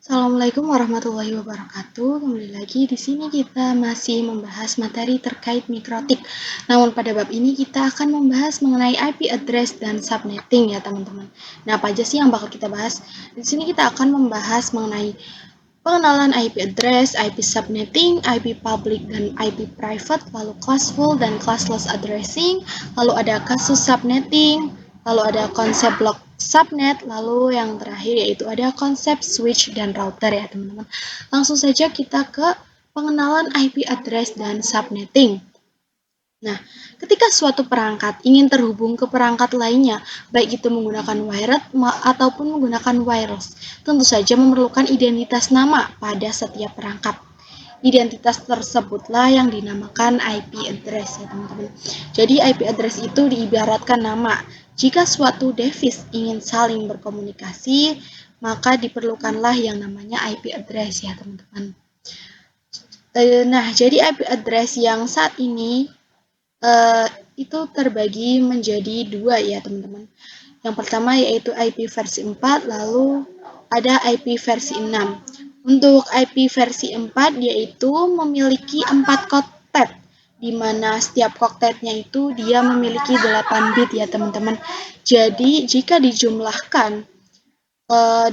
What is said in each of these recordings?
Assalamualaikum warahmatullahi wabarakatuh. Kembali lagi di sini kita masih membahas materi terkait mikrotik. Namun pada bab ini kita akan membahas mengenai IP address dan subnetting ya teman-teman. Nah, apa aja sih yang bakal kita bahas? Di sini kita akan membahas mengenai pengenalan IP address, IP subnetting, IP public dan IP private, lalu classful dan classless addressing, lalu ada kasus subnetting, lalu ada konsep block subnet, lalu yang terakhir yaitu ada konsep switch dan router ya teman-teman. Langsung saja kita ke pengenalan IP address dan subnetting. Nah, ketika suatu perangkat ingin terhubung ke perangkat lainnya, baik itu menggunakan wired ataupun menggunakan wireless, tentu saja memerlukan identitas nama pada setiap perangkat. Identitas tersebutlah yang dinamakan IP address ya teman-teman. Jadi IP address itu diibaratkan nama. Jika suatu device ingin saling berkomunikasi, maka diperlukanlah yang namanya IP address ya teman-teman. Nah, jadi IP address yang saat ini itu terbagi menjadi dua ya teman-teman. Yang pertama yaitu IP versi 4, lalu ada IP versi 6. Untuk IP versi 4 yaitu memiliki 4 koktet, di mana setiap koktetnya itu dia memiliki 8 bit ya teman-teman. Jadi jika dijumlahkan,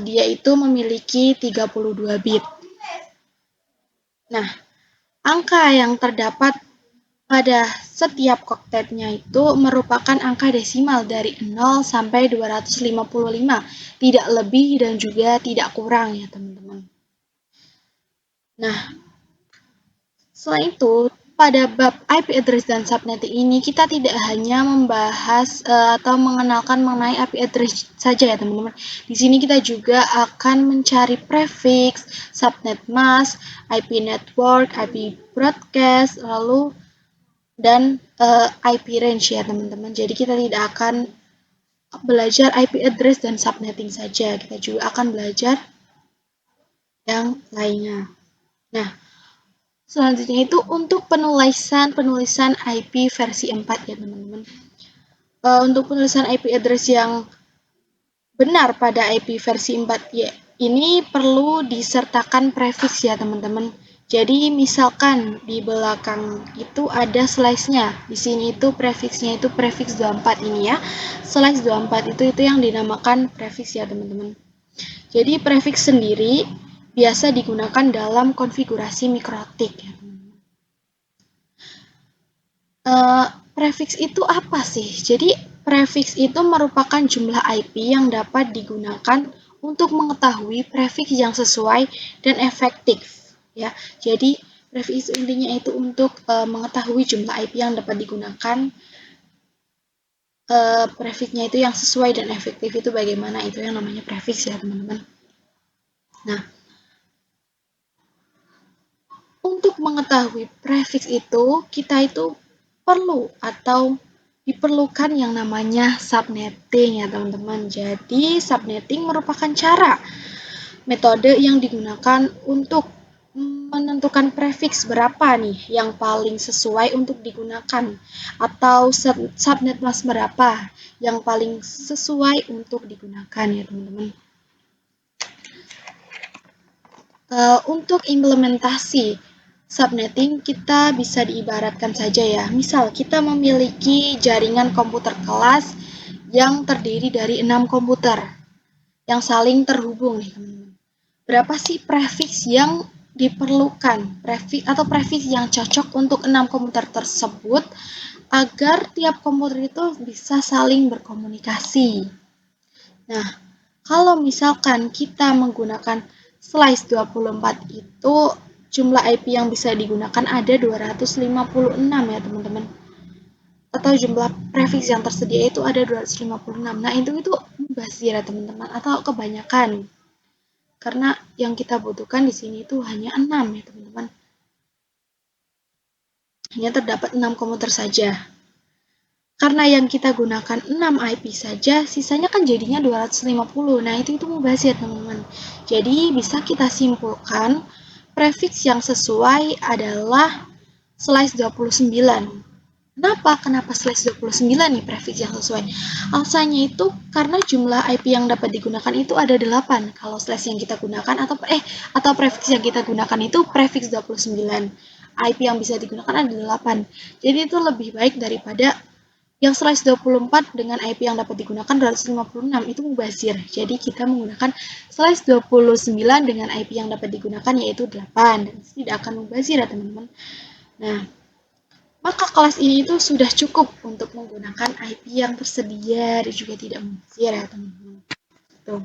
dia itu memiliki 32 bit. Nah, angka yang terdapat pada setiap koktetnya itu merupakan angka desimal dari 0 sampai 255, tidak lebih dan juga tidak kurang ya teman-teman. Nah, selain itu, pada bab IP address dan subnetting ini kita tidak hanya membahas atau mengenalkan mengenai IP address saja ya teman-teman. Di sini kita juga akan mencari prefix, subnet mask, IP network, IP broadcast, lalu dan IP range ya teman-teman. Jadi kita tidak akan belajar IP address dan subnetting saja, kita juga akan belajar yang lainnya. Nah, selanjutnya itu untuk penulisan IP versi 4 ya teman-teman. Untuk penulisan IP address yang benar pada IP versi 4 ya, ini perlu disertakan prefix ya teman-teman. Jadi misalkan di belakang itu ada slice-nya. Di sini itu prefixnya itu prefix 24 ini ya. Slice 24 itu yang dinamakan prefix ya teman-teman. Jadi prefix sendiri biasa digunakan dalam konfigurasi mikrotik ya teman-teman. Prefix itu apa sih? Jadi prefix itu merupakan jumlah IP yang dapat digunakan untuk mengetahui prefix yang sesuai dan efektif ya. Jadi prefix intinya itu untuk mengetahui jumlah IP yang dapat digunakan, prefixnya itu yang sesuai dan efektif itu bagaimana, itu yang namanya prefix ya teman-teman. Nah, untuk mengetahui prefix itu kita itu perlu atau diperlukan yang namanya subnetting ya teman-teman. Jadi subnetting merupakan cara metode yang digunakan untuk menentukan prefix berapa nih yang paling sesuai untuk digunakan, atau subnet mask berapa yang paling sesuai untuk digunakan ya teman-teman. Untuk implementasi subnetting kita bisa diibaratkan saja ya. Misal kita memiliki jaringan komputer kelas yang terdiri dari 6 komputer yang saling terhubung nih teman-teman. Berapa sih prefix yang diperlukan, prefix yang cocok untuk 6 komputer tersebut agar tiap komputer itu bisa saling berkomunikasi. Nah, kalau misalkan kita menggunakan slice 24 itu jumlah IP yang bisa digunakan ada 256 ya teman-teman. Atau jumlah prefix yang tersedia itu ada 256. Nah, itu mubazir ya teman-teman, atau kebanyakan. Karena yang kita butuhkan di sini itu hanya 6 ya teman-teman. Hanya terdapat 6 komputer saja. Karena yang kita gunakan 6 IP saja, sisanya kan jadinya 250. Nah, itu mubazir teman-teman. Jadi bisa kita simpulkan prefix yang sesuai adalah slice 29. Kenapa slash 29 nih prefix yang sesuai? Alasannya itu karena jumlah IP yang dapat digunakan itu ada 8. Kalau slash yang kita gunakan atau prefix yang kita gunakan itu prefix 29. IP yang bisa digunakan ada 8. Jadi itu lebih baik daripada yang slash 24 dengan IP yang dapat digunakan 256 itu mubazir. Jadi kita menggunakan slash 29 dengan IP yang dapat digunakan yaitu 8 dan tidak akan mubazir ya teman-teman. Nah, maka kelas ini itu sudah cukup untuk menggunakan IP yang tersedia dan juga tidak mubazir ya teman-teman. Tuh.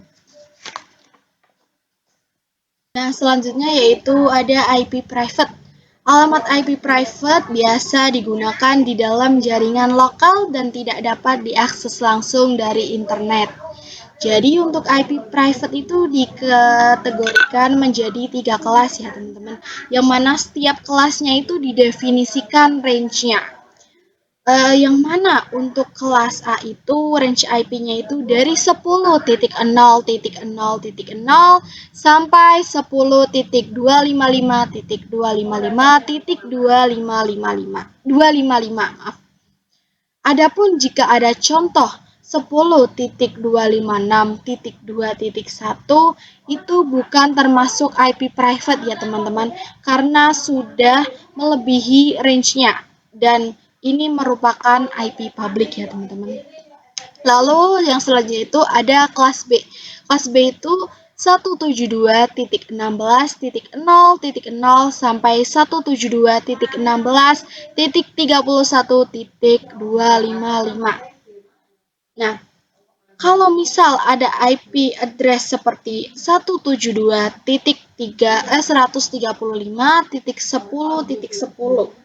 Nah, selanjutnya yaitu ada IP private. Alamat IP private biasa digunakan di dalam jaringan lokal dan tidak dapat diakses langsung dari internet. Jadi untuk IP private itu dikategorikan menjadi 3 kelas ya teman-teman. Yang mana setiap kelasnya itu didefinisikan range-nya. Yang mana untuk kelas A itu range IP-nya itu dari 10.0.0.0 sampai 10.255.255.255 maaf. Adapun jika ada contoh 10.256.2.1 itu bukan termasuk IP private ya teman-teman karena sudah melebihi range-nya dan ini merupakan IP public ya teman-teman. Lalu yang selanjutnya itu ada kelas B. Kelas B itu 172.16.0.0 sampai 172.16.31.255. Nah, kalau misal ada IP address seperti 172.135.10.10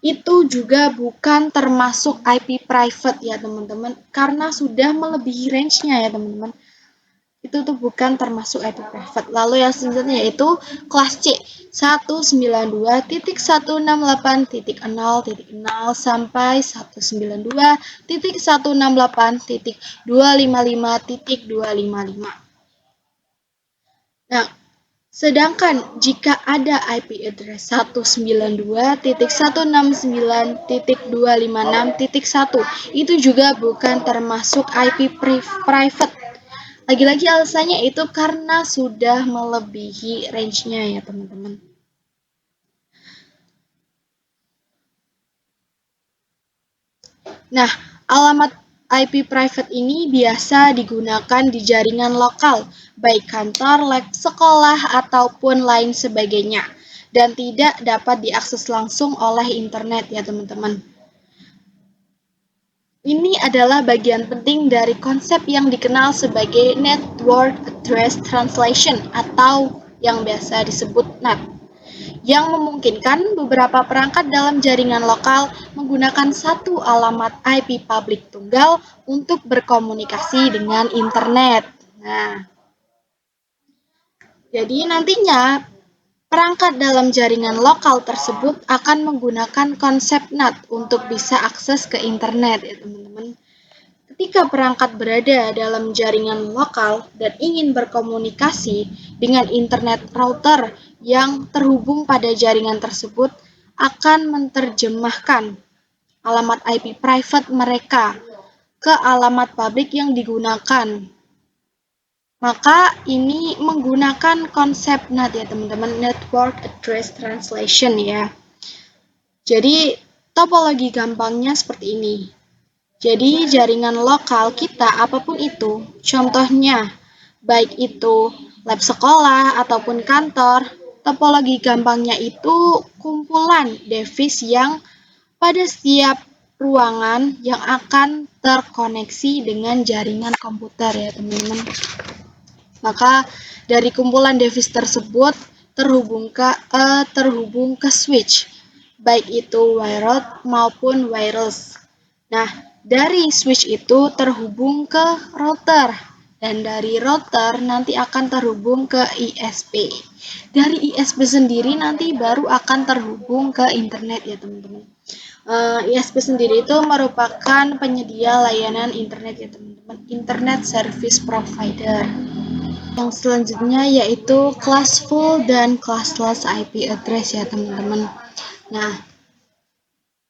itu juga bukan termasuk IP private ya teman-teman karena sudah melebihi range-nya ya teman-teman. Itu tuh bukan termasuk IP private. Lalu yang selanjutnya yaitu kelas C 192.168.0.0 sampai 192.168.255.255. Nah, sedangkan jika ada IP address 192.169.256.1 itu juga bukan termasuk IP private. Lagi-lagi alasannya itu karena sudah melebihi range-nya ya teman-teman. Nah, alamat IP private ini biasa digunakan di jaringan lokal, baik kantor, lab, sekolah, ataupun lain sebagainya, dan tidak dapat diakses langsung oleh internet ya teman-teman. Ini adalah bagian penting dari konsep yang dikenal sebagai Network Address Translation atau yang biasa disebut NAT, yang memungkinkan beberapa perangkat dalam jaringan lokal menggunakan satu alamat IP publik tunggal untuk berkomunikasi dengan internet. Nah, jadi nantinya perangkat dalam jaringan lokal tersebut akan menggunakan konsep NAT untuk bisa akses ke internet ya teman-teman. Ketika perangkat berada dalam jaringan lokal dan ingin berkomunikasi dengan internet router yang terhubung pada jaringan tersebut akan menerjemahkan alamat IP private mereka ke alamat publik yang digunakan. Maka ini menggunakan konsep NAT ya teman-teman, Network Address Translation ya. Jadi topologi gampangnya seperti ini. Jadi jaringan lokal kita apapun itu, contohnya baik itu lab sekolah ataupun kantor, topologi gampangnya itu kumpulan device yang pada setiap ruangan yang akan terkoneksi dengan jaringan komputer ya teman-teman. Maka dari kumpulan device tersebut terhubung ke switch, baik itu wired maupun wireless. Nah, dari switch itu terhubung ke router dan dari router nanti akan terhubung ke ISP. Dari ISP sendiri nanti baru akan terhubung ke internet ya teman-teman. ISP sendiri itu merupakan penyedia layanan internet ya teman-teman, Internet Service Provider. Yang selanjutnya yaitu kelas full dan classless IP address ya teman-teman. Nah,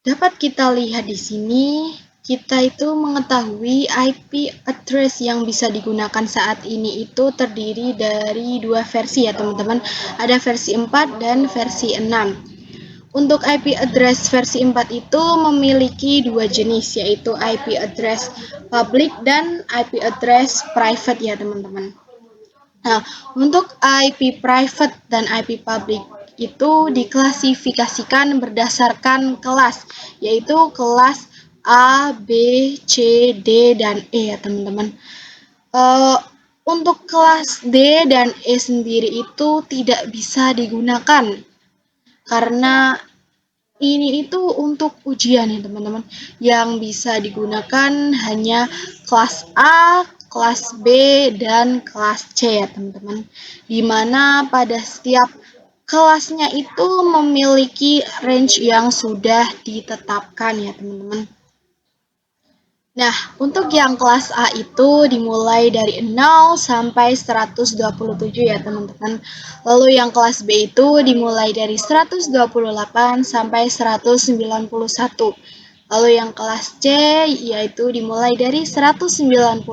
Dapat kita lihat di sini, kita itu mengetahui IP address yang bisa digunakan saat ini itu terdiri dari dua versi ya teman-teman. Ada versi 4 dan versi 6. Untuk IP address versi 4 itu memiliki dua jenis, yaitu IP address public dan IP address private ya teman-teman. Nah, untuk IP private dan IP public itu diklasifikasikan berdasarkan kelas, yaitu kelas A, B, C, D, dan E ya teman-teman. Untuk kelas D dan E sendiri itu tidak bisa digunakan karena ini itu untuk ujian ya teman-teman. Yang bisa digunakan hanya kelas A, kelas B, dan kelas C ya teman-teman. Dimana pada setiap kelasnya itu memiliki range yang sudah ditetapkan ya teman-teman. Nah, untuk yang kelas A itu dimulai dari 0 sampai 127 ya teman-teman. Lalu yang kelas B itu dimulai dari 128 sampai 191. Lalu yang kelas C yaitu dimulai dari 192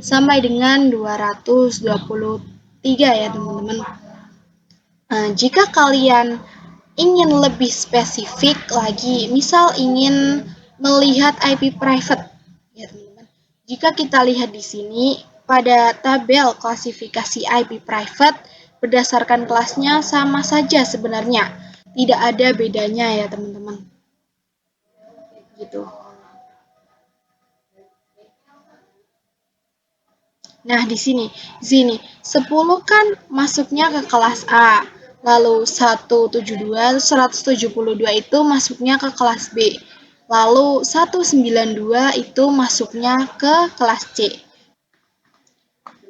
sampai dengan 223 ya teman-teman. Nah, jika kalian ingin lebih spesifik lagi, misal ingin melihat IP private, ya teman-teman. Jika kita lihat di sini, pada tabel klasifikasi IP private, berdasarkan kelasnya sama saja sebenarnya. Tidak ada bedanya ya teman-teman. Gitu. Nah, di sini 10 kan masuknya ke kelas A. Lalu 172, 172 itu masuknya ke kelas B. Lalu 192 itu masuknya ke kelas C.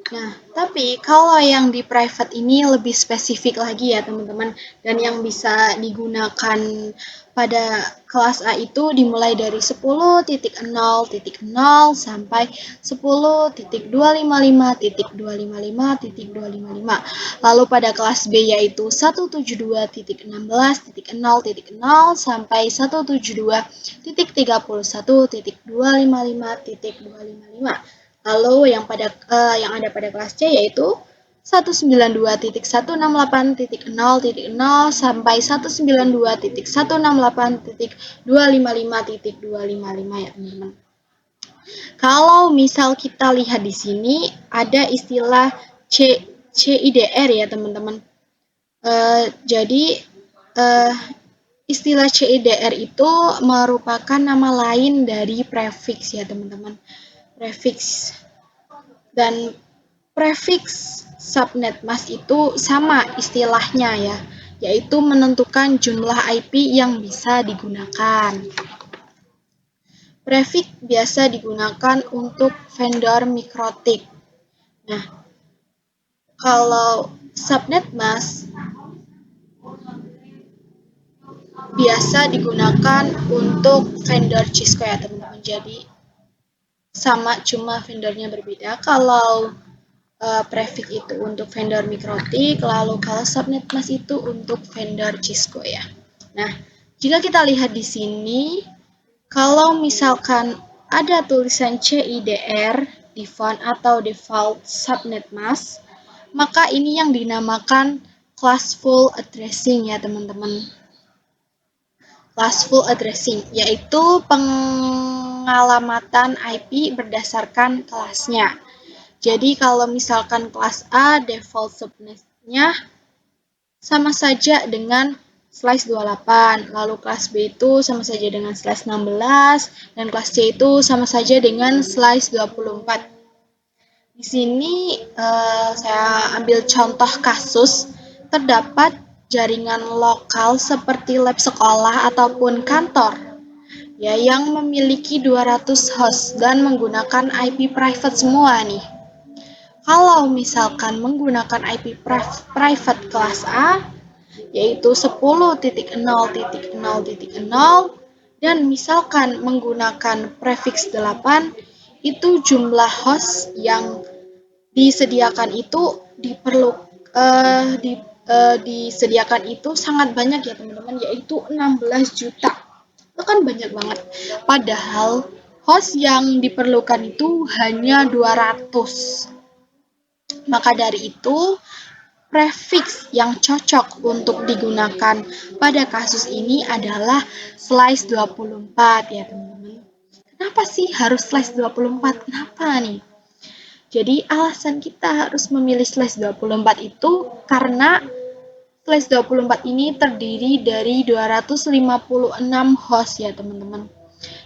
Nah, tapi kalau yang di private ini lebih spesifik lagi ya teman-teman. Dan yang bisa digunakan pada kelas A itu dimulai dari 10.0.0 sampai 10.255.255.255. Lalu pada kelas B yaitu 172.16.0.0 sampai 172.31.255.255. Lalu yang ada pada kelas C yaitu 192.168.0.0 sampai 192.168.255.255 ya teman-teman. Kalau misal kita lihat di sini ada istilah CIDR ya teman-teman. Jadi istilah CIDR itu merupakan nama lain dari prefix ya teman-teman. Prefix dan prefix subnet mask itu sama istilahnya ya, yaitu menentukan jumlah IP yang bisa digunakan. Prefix biasa digunakan untuk vendor mikrotik. Nah, kalau subnet mask biasa digunakan untuk vendor Cisco ya teman-teman. Jadi sama, cuma vendornya berbeda. Kalau prefix itu untuk vendor mikrotik, lalu kalau subnet mask itu untuk vendor Cisco ya. Nah, jika kita lihat di sini, kalau misalkan ada tulisan CIDR di font atau default subnet mask, maka ini yang dinamakan classful addressing ya teman-teman. Classful addressing yaitu pengalamatan IP berdasarkan kelasnya. Jadi kalau misalkan kelas A default subnetnya sama saja dengan slice 28, lalu kelas B itu sama saja dengan slice 16, dan kelas C itu sama saja dengan slice 24. Di sini saya ambil contoh kasus, terdapat jaringan lokal seperti lab sekolah ataupun kantor ya yang memiliki 200 host dan menggunakan IP private semua nih. Kalau misalkan menggunakan IP private kelas A, yaitu 10.0.0.0 dan misalkan menggunakan prefix 8, itu jumlah host yang disediakan itu disediakan itu sangat banyak ya teman-teman, yaitu 16 juta. Itu kan banyak banget. Padahal host yang diperlukan itu hanya 200. Maka dari itu, prefix yang cocok untuk digunakan pada kasus ini adalah slice 24 ya teman-teman. Kenapa sih harus slice 24? Kenapa nih? Jadi alasan kita harus memilih slice 24 itu karena slice 24 ini terdiri dari 256 host ya teman-teman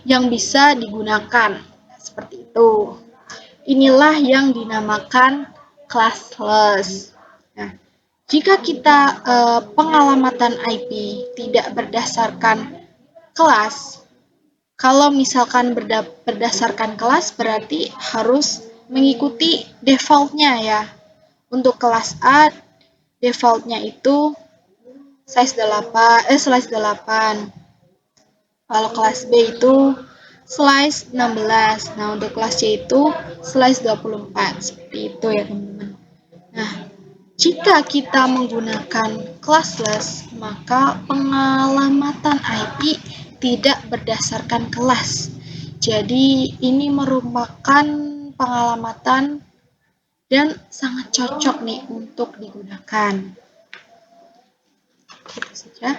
yang bisa digunakan. Seperti itu. Inilah yang dinamakan classless. Nah, jika kita pengalamatan IP tidak berdasarkan kelas, kalau misalkan berdasarkan kelas berarti harus mengikuti defaultnya ya. Untuk kelas A, defaultnya itu slice 8. Kalau kelas B itu slice 16. Nah, untuk kelas C itu slice 24. Seperti itu ya, teman-teman. Nah, jika kita menggunakan classless, maka pengalamatan IP tidak berdasarkan kelas. Jadi, ini merupakan pengalamatan dan sangat cocok nih untuk digunakan. Gitu saja.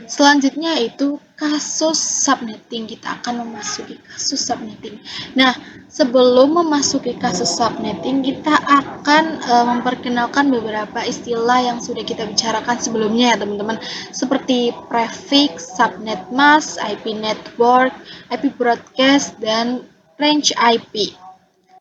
Selanjutnya yaitu kasus subnetting. Kita akan memasuki kasus subnetting. Nah, sebelum memasuki kasus subnetting, kita akan memperkenalkan beberapa istilah yang sudah kita bicarakan sebelumnya ya teman-teman. Seperti prefix, subnet mask, IP network, IP broadcast, dan range IP.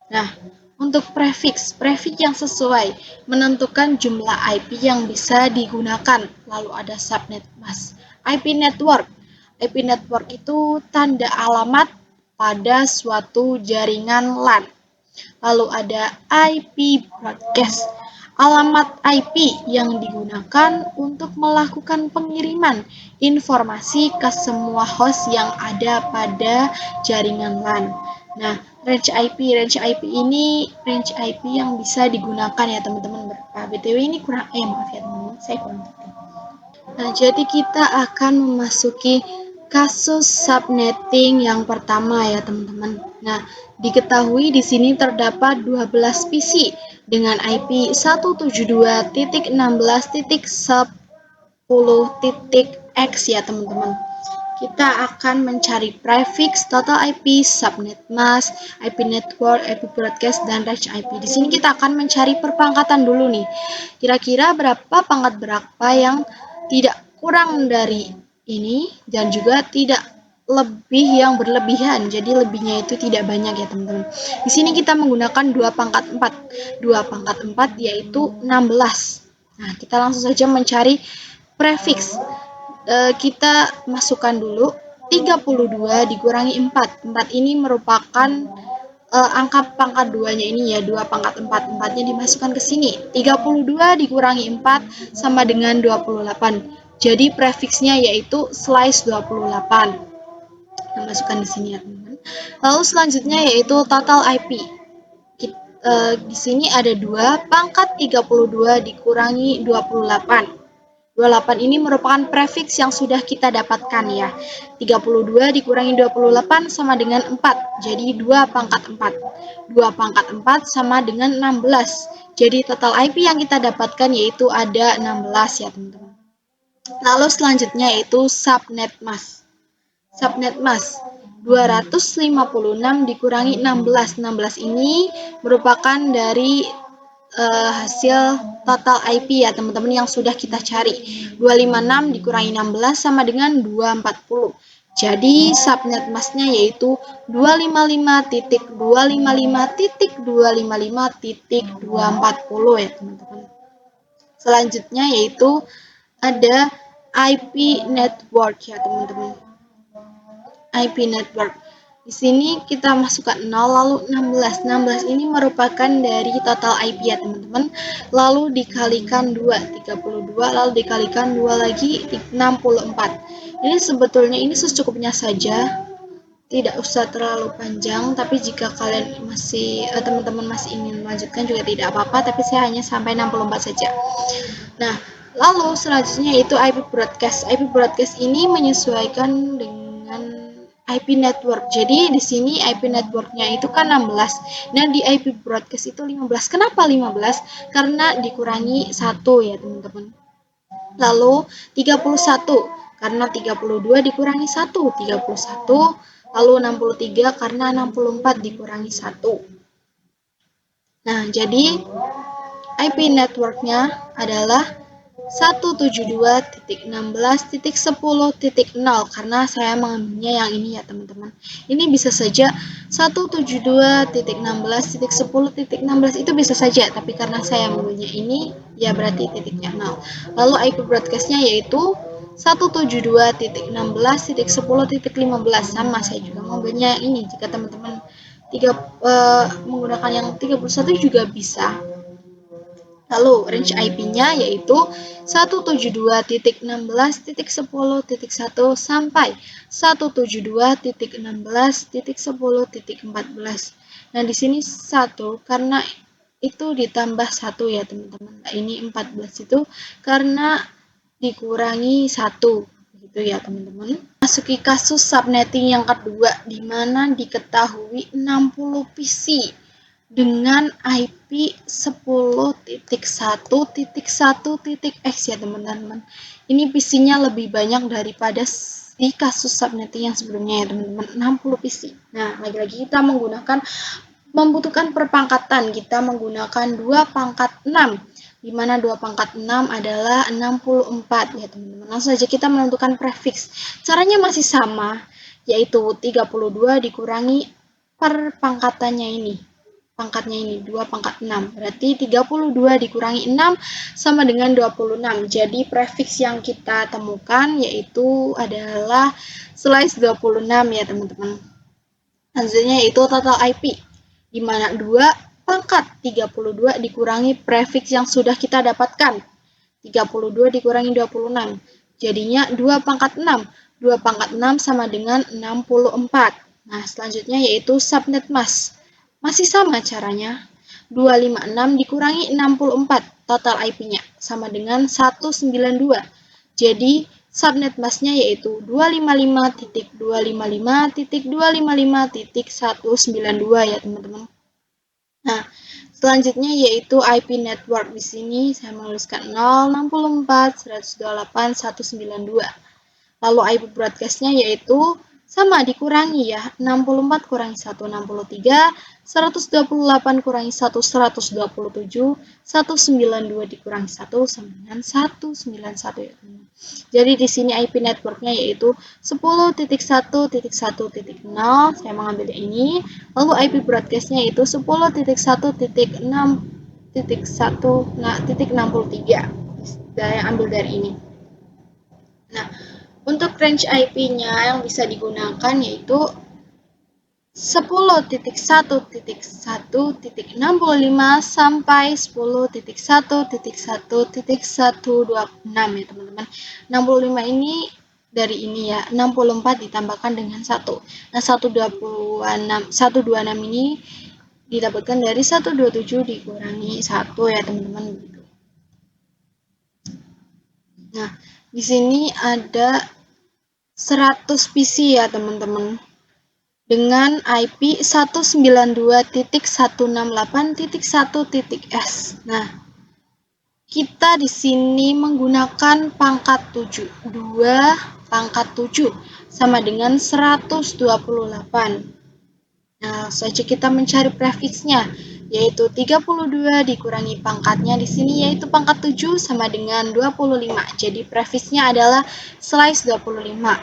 Nah, untuk prefix yang sesuai menentukan jumlah IP yang bisa digunakan. Lalu ada subnet mask. IP network. IP network itu tanda alamat pada suatu jaringan LAN. Lalu ada IP broadcast. Alamat IP yang digunakan untuk melakukan pengiriman informasi ke semua host yang ada pada jaringan LAN. Nah, range IP ini range IP yang bisa digunakan ya teman-teman. BTW ini kurang maaf ya teman-teman, saya kurang ngerti. Nah, jadi kita akan memasuki kasus subnetting yang pertama ya teman-teman. Nah, diketahui di sini terdapat 12 PC dengan IP 172.16.10.x ya teman-teman. Kita akan mencari prefix, total IP, subnet mask, IP network, IP broadcast, dan range IP. Di sini kita akan mencari perpangkatan dulu nih. Kira-kira berapa pangkat berapa yang tidak kurang dari ini dan juga tidak lebih yang berlebihan. Jadi lebihnya itu tidak banyak ya teman-teman. Di sini kita menggunakan 2 pangkat 4. 2 pangkat 4 yaitu 16. Nah, kita langsung saja mencari prefix. Kita masukkan dulu 32 dikurangi 4. 4 ini merupakan angka pangkat 2-nya ini ya, 2 pangkat 4. 4-nya dimasukkan ke sini. 32 dikurangi 4 sama dengan 28. Jadi prefiksnya yaitu slice 28. Kita masukkan di sini ya, teman-teman. Lalu selanjutnya yaitu total IP. Di sini ada 2 pangkat 32 dikurangi 28. 28 ini merupakan prefix yang sudah kita dapatkan ya. 32 dikurangi 28 sama dengan 4. Jadi 2 pangkat 4. 2 pangkat 4 sama dengan 16. Jadi total IP yang kita dapatkan yaitu ada 16 ya teman-teman. Lalu selanjutnya yaitu subnet mask. Subnet mask 256 dikurangi 16. 16 ini merupakan dari hasil total IP ya teman-teman yang sudah kita cari. 256 dikurangi 16 sama dengan 240. Jadi subnet masknya yaitu 255.255.255.240 ya teman-teman. Selanjutnya yaitu ada IP network ya teman-teman. IP network. Di sini kita masukkan 0 lalu 16. 16 ini merupakan dari total IP ya teman-teman. Lalu dikalikan 2, 32 lalu dikalikan 2 lagi 64. Ini sebetulnya ini secukupnya saja. Tidak usah terlalu panjang, tapi jika kalian teman-teman masih ingin melanjutkan juga tidak apa-apa, tapi saya hanya sampai 64 saja. Nah, lalu selanjutnya itu IP broadcast. IP broadcast ini menyesuaikan dengan IP network. Jadi di sini IP networknya itu kan 16. Nah, di IP broadcast itu 15. Kenapa 15? Karena dikurangi 1 ya, teman-teman. Lalu 31 karena 32 dikurangi 1, 31. Lalu 63 karena 64 dikurangi 1. Nah, jadi IP networknya adalah 172.16.10.0 karena saya mengambilnya yang ini ya teman-teman. Ini bisa saja 172.16.10.16 itu bisa saja, tapi karena saya mengambilnya ini ya berarti titiknya 0. Lalu IP broadcastnya yaitu 172.16.10.15 sama, saya juga mengambilnya yang ini. Jika teman-teman menggunakan yang 31 juga bisa. Lalu range IP-nya yaitu 172.16.10.1 sampai 172.16.10.14. Nah, di sini 1 karena itu ditambah 1 ya, teman-teman. Nah, ini 14 itu karena dikurangi 1 gitu ya, teman-teman. Masuki kasus subnetting yang kedua di mana diketahui 60 PC dengan IP 10.1.1.x ya teman-teman. Ini PC-nya lebih banyak daripada di kasus subnetting yang sebelumnya ya teman-teman, 60 PC. Nah, lagi-lagi kita membutuhkan perpangkatan. Kita menggunakan 2 pangkat 6, di mana 2 pangkat 6 adalah 64 ya teman-teman. Langsung saja kita menentukan prefix. Caranya masih sama, yaitu 32 dikurangi per pangkatannya ini. Pangkatnya ini 2 pangkat 6. Berarti 32 dikurangi 6 sama dengan 26. Jadi prefix yang kita temukan yaitu adalah slice 26 ya teman-teman. Hasilnya yaitu total IP, di mana 2 pangkat 32 dikurangi prefix yang sudah kita dapatkan. 32 dikurangi 26. Jadinya 2 pangkat 6. 2 pangkat 6 sama dengan 64. Nah, selanjutnya yaitu subnet mask. Masih sama caranya. 256 dikurangi 64, total IP-nya sama dengan 192. Jadi, subnet masknya yaitu 255.255.255.192 ya, teman-teman. Nah, selanjutnya yaitu IP network. Di sini saya menuliskan 064.128.192. Lalu IP broadcastnya yaitu sama, dikurangi ya, 64 kurangi 1, 63, 128 kurangi 1, 127, 192 dikurangi 1 sama dengan 191 ya. Jadi di sini IP networknya yaitu 10.1.1.0, saya mengambil ini. Lalu IP broadcastnya yaitu 10.1.1.1.63. Saya ambil dari ini. Nah, untuk range IP-nya yang bisa digunakan yaitu 10.1.1.65 sampai 10.1.1.126 ya teman-teman. 65 ini dari ini ya, 64 ditambahkan dengan 1. Nah, 126 ini didapatkan dari 127 dikurangi 1 ya teman-teman. Nah, di sini ada 100 PC ya teman-teman, dengan IP 192.168.1.s. Nah, kita di sini menggunakan pangkat 7. 2 pangkat 7 sama dengan 128. Nah, saja kita mencari prefixnya, yaitu 32 dikurangi pangkatnya di sini yaitu pangkat 7 sama dengan 25. Jadi prefixnya adalah slice 25.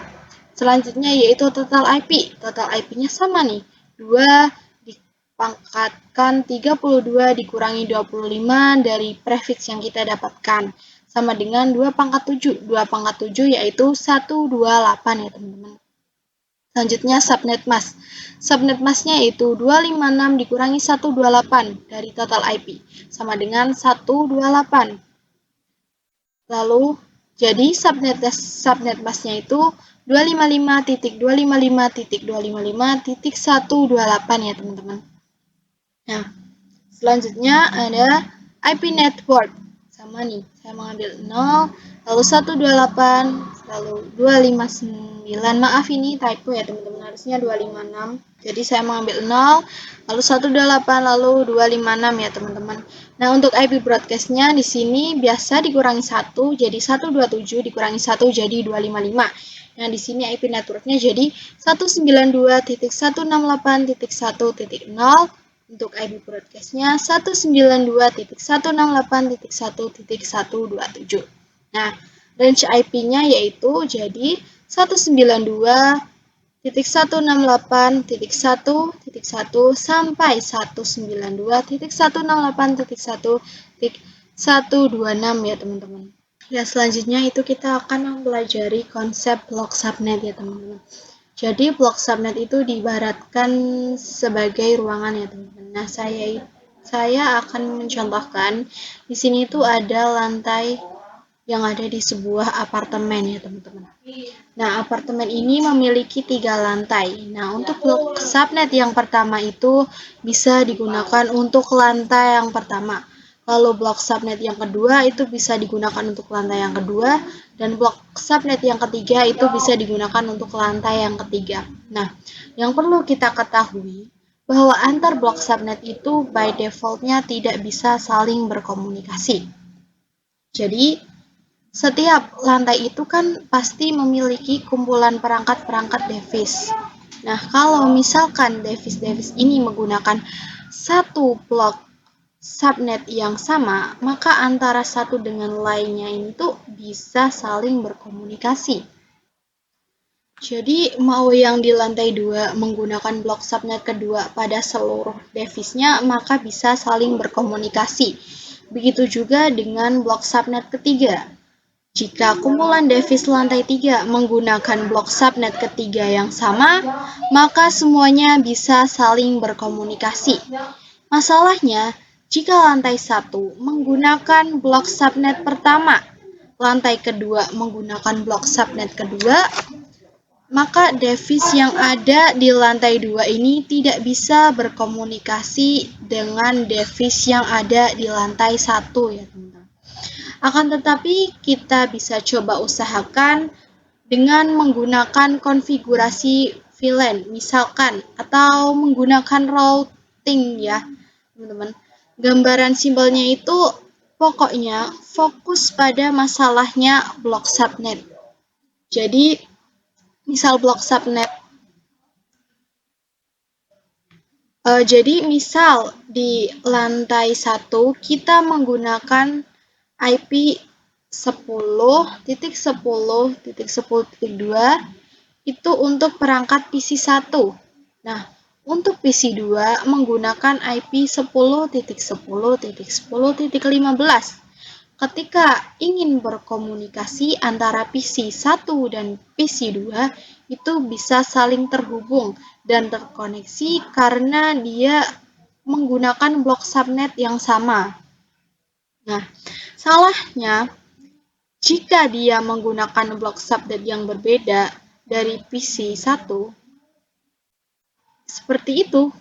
Selanjutnya yaitu total IP. Total IP-nya sama nih. 2 dipangkatkan 32 dikurangi 25 dari prefix yang kita dapatkan. Sama dengan 2 pangkat 7. 2 pangkat 7 yaitu 128 ya teman-teman. Selanjutnya subnet mask. Subnet masknya yaitu 256 dikurangi 128 dari total IP. Sama dengan 128. Lalu, jadi subnet masknya itu 255.255.255.128 ya teman-teman. Nah, selanjutnya ada IP network. sama nih, saya mengambil 0, lalu 128, lalu 259. Maaf ini typo ya teman-teman, harusnya 256. Jadi saya mengambil 0, lalu 128, lalu 256 ya teman-teman. Nah, untuk IP broadcast-nya di sini biasa dikurangi 1, jadi 127 dikurangi 1 jadi 255. Nah, di sini IP network-nya jadi 192.168.1.0. Untuk IP broadcast-nya 192.168.1.127. Nah, range IP-nya yaitu jadi 192.168.1.1 sampai 192.168.1.126 ya teman-teman. Ya, selanjutnya itu kita akan mempelajari konsep blok subnet ya teman-teman. Jadi blok subnet itu diibaratkan sebagai ruangan ya teman-teman. Nah, saya akan mencontohkan di sini itu ada lantai yang ada di sebuah apartemen ya teman-teman. Nah, apartemen ini memiliki 3 lantai. Nah, untuk blok subnet yang pertama itu bisa digunakan untuk lantai yang pertama. Lalu blok subnet yang kedua itu bisa digunakan untuk lantai yang kedua, dan blok subnet yang ketiga itu bisa digunakan untuk lantai yang ketiga. Nah, yang perlu kita ketahui bahwa antar blok subnet itu by default-nya tidak bisa saling berkomunikasi. Jadi, setiap lantai itu kan pasti memiliki kumpulan perangkat-perangkat device. Nah, kalau misalkan device-device ini menggunakan satu blok subnet yang sama, maka antara satu dengan lainnya itu bisa saling berkomunikasi. Jadi, mau yang di lantai 2 menggunakan blok subnet kedua pada seluruh device-nya, maka bisa saling berkomunikasi. Begitu juga dengan blok subnet ketiga. Jika kumpulan device lantai 3 menggunakan blok subnet ketiga yang sama, maka semuanya bisa saling berkomunikasi. Masalahnya, jika lantai 1 menggunakan blok subnet pertama, lantai kedua menggunakan blok subnet kedua, maka device yang ada di lantai 2 ini tidak bisa berkomunikasi dengan device yang ada di lantai 1 ya teman-teman. Akan tetapi kita bisa coba usahakan dengan menggunakan konfigurasi VLAN misalkan, atau menggunakan routing ya teman-teman. Gambaran simpelnya itu pokoknya fokus pada masalahnya blok subnet. Jadi misal blok subnet jadi misal di lantai 1 kita menggunakan IP 10.10.10.2 itu untuk perangkat PC 1. Nah, untuk PC 2 menggunakan IP 10.10.10.15. Ketika ingin berkomunikasi antara PC 1 dan PC 2, itu bisa saling terhubung dan terkoneksi karena dia menggunakan blok subnet yang sama. Nah, salahnya jika dia menggunakan blok subnet yang berbeda dari PC 1, seperti itu.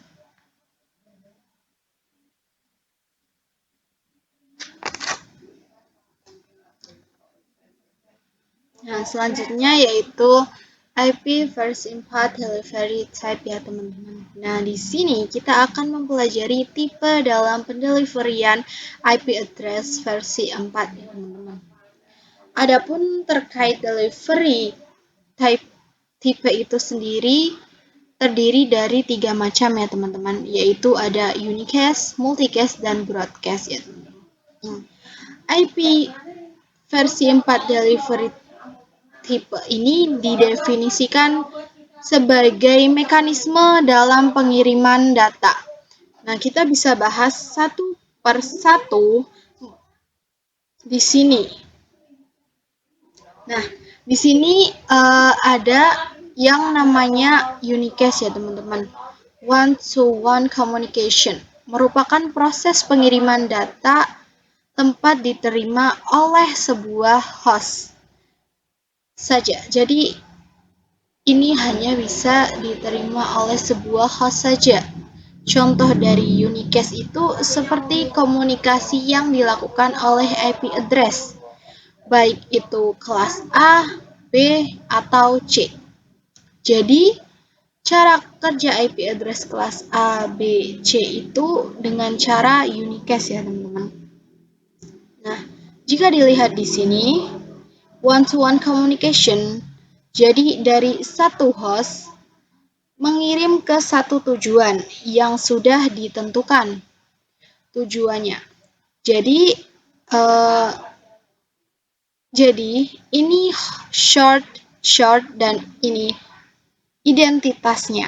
Nah, selanjutnya yaitu IP versi 4 delivery type ya teman-teman. Nah, di sini kita akan mempelajari tipe dalam pendeliverian IP address versi 4 ya teman-teman. Adapun terkait delivery tipe itu sendiri terdiri dari 3 macam ya teman-teman, yaitu ada unicast, multicast, dan broadcast ya teman-teman. IP versi 4 delivery tipe ini didefinisikan sebagai mekanisme dalam pengiriman data. Nah, kita bisa bahas satu per satu di sini. Nah, di sini ada yang namanya unicast ya teman-teman. One-to-one communication merupakan proses pengiriman data tempat diterima oleh sebuah host saja. Jadi ini hanya bisa diterima oleh sebuah host saja. contoh dari unicast itu seperti komunikasi yang dilakukan oleh IP address, baik itu kelas A, B, atau C. Jadi, cara kerja IP address kelas A, B, C itu dengan cara unicast ya teman-teman. Nah, jika dilihat di sini, one-to-one communication, jadi dari satu host mengirim ke satu tujuan yang sudah ditentukan tujuannya. Jadi, eh, ini short dan ini identitasnya.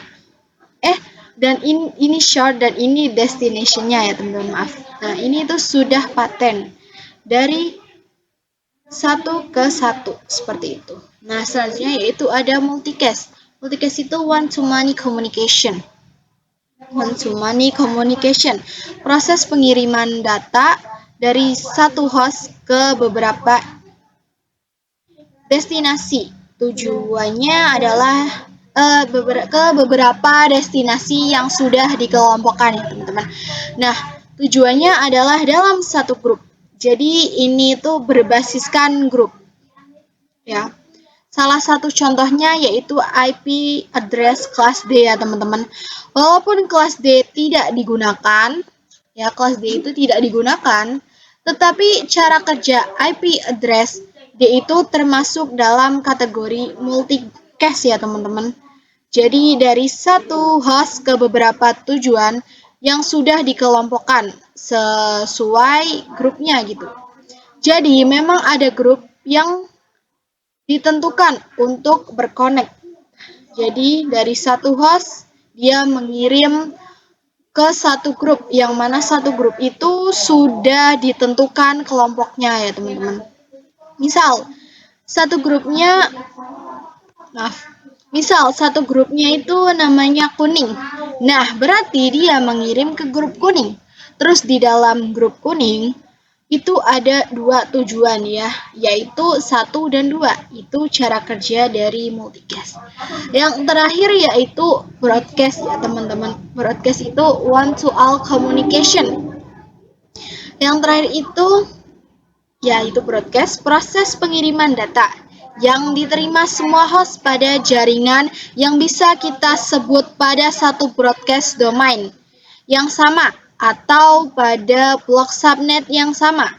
Dan ini short dan ini destination-nya ya teman-teman, maaf. Nah, ini tuh sudah paten dari satu ke satu seperti itu. Nah, selanjutnya yaitu ada multicast. Multicast itu one-to-many communication. One-to-many communication, proses pengiriman data dari satu host ke beberapa destinasi. Tujuannya adalah ke beberapa destinasi yang sudah dikelompokkan ya teman-teman. Nah, tujuannya adalah dalam satu grup. Jadi ini tuh berbasiskan grup. Ya. Salah satu contohnya yaitu IP address kelas D ya teman-teman. Walaupun kelas D tidak digunakan, ya kelas D itu tidak digunakan, tetapi cara kerja IP address D itu termasuk dalam kategori multicast ya teman-teman. Jadi dari satu host ke beberapa tujuan yang sudah dikelompokkan sesuai grupnya gitu. Jadi memang ada grup yang ditentukan untuk berkonek. Jadi dari satu host dia mengirim ke satu grup yang mana satu grup itu sudah ditentukan kelompoknya ya teman-teman. Misal satu grupnya satu grupnya itu namanya kuning. Nah, berarti dia mengirim ke grup kuning. Terus di dalam grup kuning itu ada dua tujuan ya, yaitu 1 dan 2. Itu cara kerja dari multicast. Yang terakhir yaitu broadcast ya teman-teman. Broadcast itu one to all communication. Yang terakhir itu yaitu broadcast, proses pengiriman data yang diterima semua host pada jaringan yang bisa kita sebut pada satu broadcast domain yang sama atau pada blok subnet yang sama.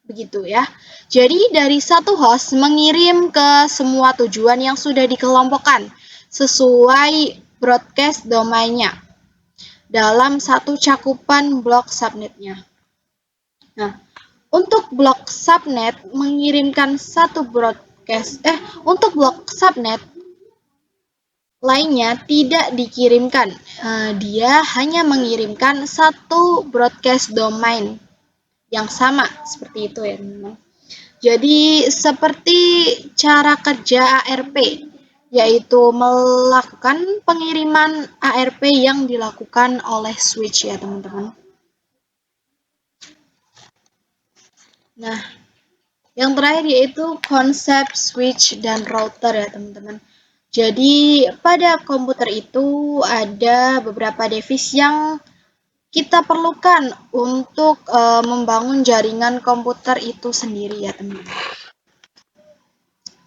Begitu ya. Jadi dari satu host mengirim ke semua tujuan yang sudah dikelompokkan sesuai broadcast domainnya dalam satu cakupan blok subnetnya. Nah, untuk blok subnet mengirimkan satu broadcast, untuk blok subnet lainnya tidak dikirimkan. Dia hanya mengirimkan satu broadcast domain yang sama seperti itu ya teman-teman. Jadi seperti cara kerja ARP, yaitu melakukan pengiriman ARP yang dilakukan oleh switch ya teman-teman. Nah, yang terakhir yaitu konsep switch dan router ya teman-teman. Jadi pada komputer itu ada beberapa device yang kita perlukan untuk membangun jaringan komputer itu sendiri ya teman-teman.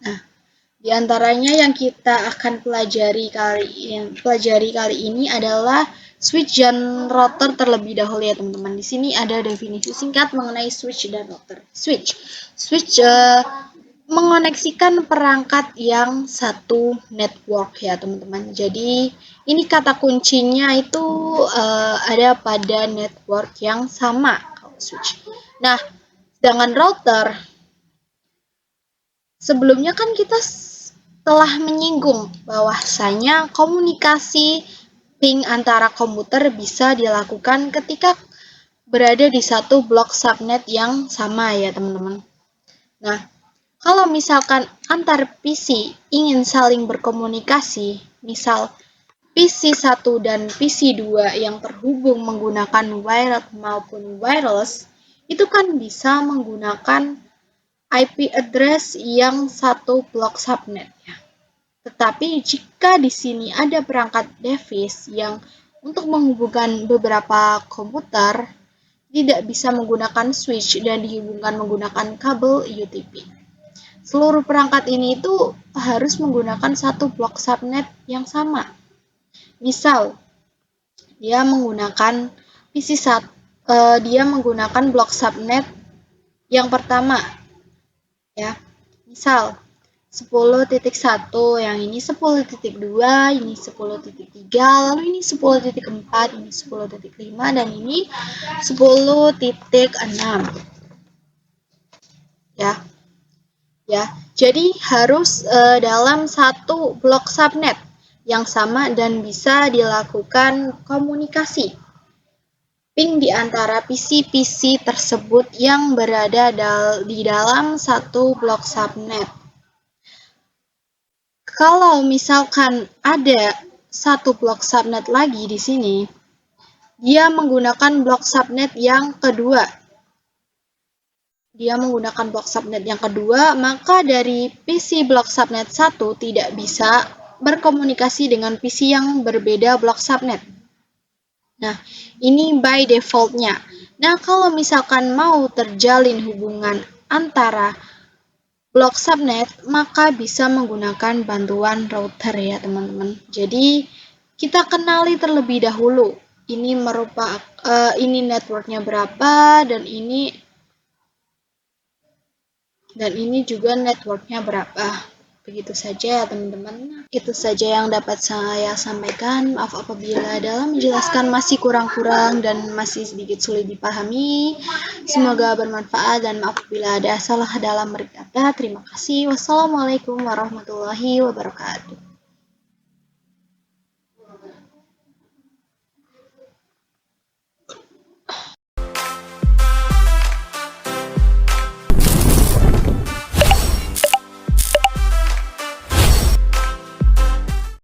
Nah, di antaranya yang kita akan pelajari kali ini adalah switch dan router terlebih dahulu ya teman-teman. Di sini ada definisi singkat mengenai switch dan router. Switch mengoneksikan perangkat yang satu network ya teman-teman. Jadi ini kata kuncinya itu ada pada network yang sama kalau switch. Nah, sedangkan router sebelumnya kan kita telah menyinggung bahwasanya komunikasi ping antara komputer bisa dilakukan ketika berada di satu blok subnet yang sama ya teman-teman. Nah, kalau misalkan antar PC ingin saling berkomunikasi, misal PC 1 dan PC 2 yang terhubung menggunakan wired maupun wireless, itu kan bisa menggunakan IP address yang satu blok subnet ya. Tetapi jika di sini ada perangkat device yang Untuk menghubungkan beberapa komputer, tidak bisa menggunakan switch dan dihubungkan menggunakan kabel UTP. Seluruh perangkat ini itu harus menggunakan satu blok subnet yang sama. Misal, dia menggunakan dia menggunakan blok subnet yang pertama, ya. Misal 10.1, yang ini 10.2, ini 10.3, lalu ini 10.4, ini 10.5, dan ini 10.6. Ya, jadi harus dalam satu blok subnet yang sama dan bisa dilakukan komunikasi ping di antara PC-PC tersebut yang berada di dalam satu blok subnet. Kalau misalkan ada satu blok subnet lagi di sini, dia menggunakan blok subnet yang kedua. Maka dari PC blok subnet 1 tidak bisa berkomunikasi dengan PC yang berbeda blok subnet. Nah, ini by default-nya. Nah, kalau misalkan mau terjalin hubungan antara blok subnet, maka bisa menggunakan bantuan router ya teman-teman. Jadi kita kenali terlebih dahulu. Ini networknya berapa dan ini juga networknya berapa. Begitu saja ya teman-teman. Itu saja yang dapat saya sampaikan. Maaf apabila dalam menjelaskan masih kurang-kurang dan masih sedikit sulit dipahami. Semoga bermanfaat dan maaf apabila ada salah dalam berkata. Terima kasih. Wassalamualaikum warahmatullahi wabarakatuh.